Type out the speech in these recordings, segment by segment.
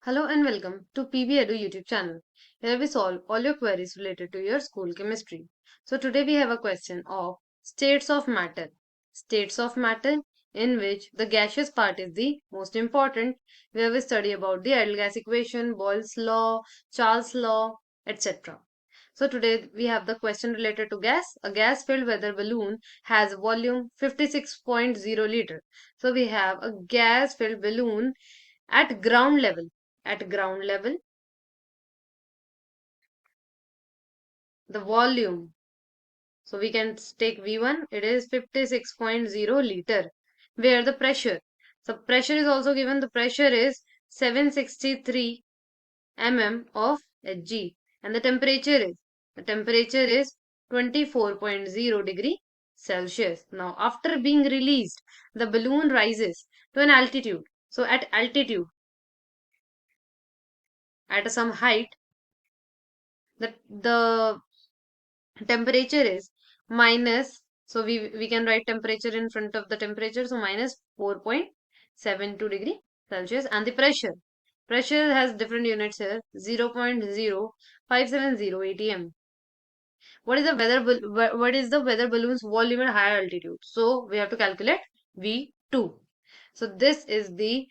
Hello and welcome to PB Edu YouTube channel. Here we solve all your queries related to your school chemistry. So today we have a question of states of matter. States of matter in which the gaseous part is the most important, where we study about the ideal gas equation, Boyle's law, Charles' law, etc. So today we have the question related to gas. A gas-filled weather balloon has volume 56.0 liter. So we have a gas-filled balloon at ground level. At ground level, the volume. So we can take V1, it is 56.0 liter. Where the pressure. So pressure is also given. The pressure is 763 mm of Hg. And the temperature is 24.0 degree Celsius. Now after being released, the balloon rises to an altitude. So at altitude, at some height, the temperature is minus, so we can write temperature in front of the temperature, so minus 4.72 degree Celsius. And the pressure has different units here, 0.0570 atm. What is the weather balloon's volume at higher altitude? So we have to calculate V2. So this is the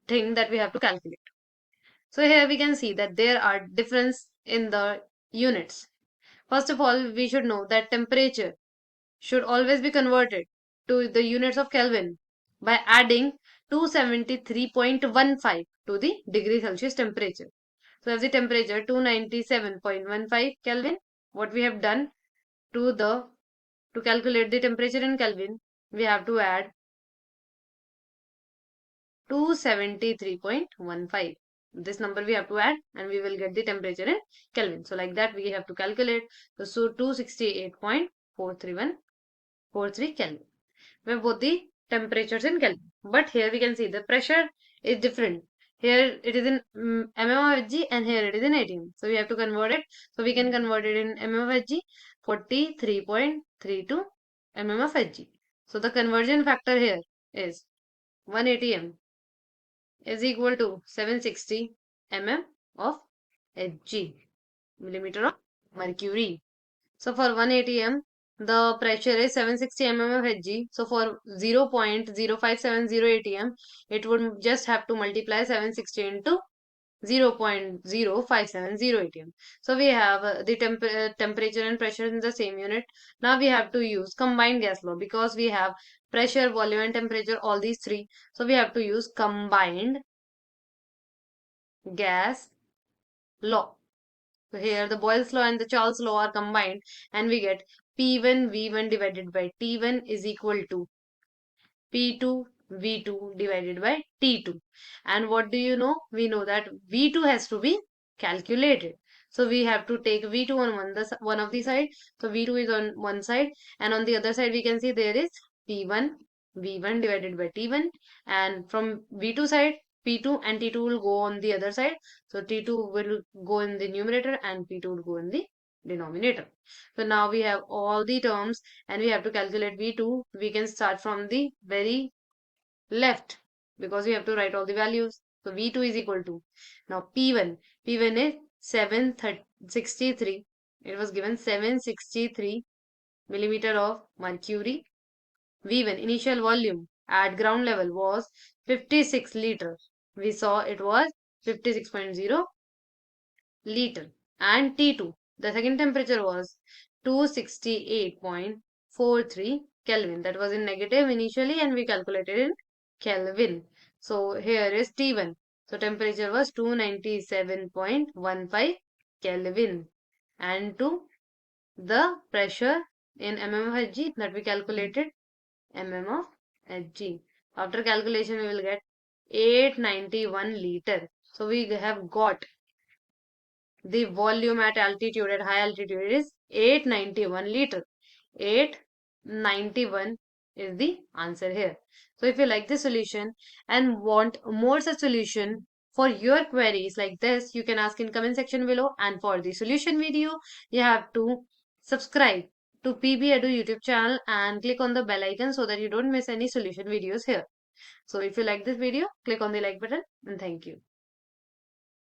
thing that we have to calculate. So here we can see that there are difference in the units. First of all, we should know that temperature should always be converted to the units of Kelvin by adding 273.15 to the degree Celsius temperature. So as the temperature 297.15 Kelvin, what we have done to calculate the temperature in Kelvin, we have to add 273.15. This number we have to add and we will get the temperature in Kelvin. So like that we have to calculate. So 268.43143 Kelvin. We have both the temperatures in Kelvin. But here we can see the pressure is different. Here it is in mm of Hg and here it is in atm. So we have to convert it. So we can convert it in of Hg, 43.32 of Hg. So the conversion factor here is 1 atm is equal to 760 mm of Hg, millimeter of mercury. So for 1 atm, the pressure is 760 mm of Hg. So for 0.0570 atm, it would just have to multiply 760 into 0.0570 atm. So we have the temperature and pressure in the same unit. Now we have to use combined gas law because we have pressure, volume and temperature, all these three. So we have to use combined gas law. So here the Boyle's law and the Charles law are combined and we get P1 V1 divided by T1 is equal to P2 V2 divided by T2. And what do you know? We know that V2 has to be calculated. So we have to take V2 on one of the side. So V2 is on one side and on the other side we can see there is P1 V1 divided by T1, and from V2 side P2 and T2 will go on the other side. So T2 will go in the numerator and P2 will go in the denominator. So now we have all the terms and we have to calculate V2. We can start from the very left because we have to write all the values. So V2 is equal to, now P1. P1 is 763. It was given 763 millimeter of mercury. V1 initial volume at ground level was 56 liter. We saw it was 56.0 liter. And T2, the second temperature was 268.43 Kelvin. That was in negative initially and we calculated in Kelvin. So here is T1. So temperature was 297.15 Kelvin. And to the pressure in mm of Hg that we calculated mm of Hg. After calculation we will get 891 liter. So we have got the volume at altitude, at high altitude, is 891 liter. 891 is the answer here. So if you like this solution and want more such solution for your queries like this, you can ask in comment section below. And for the solution video, you have to subscribe to PB Edu YouTube channel and click on the bell icon so that you don't miss any solution videos here. So if you like this video, click on the like button and thank you.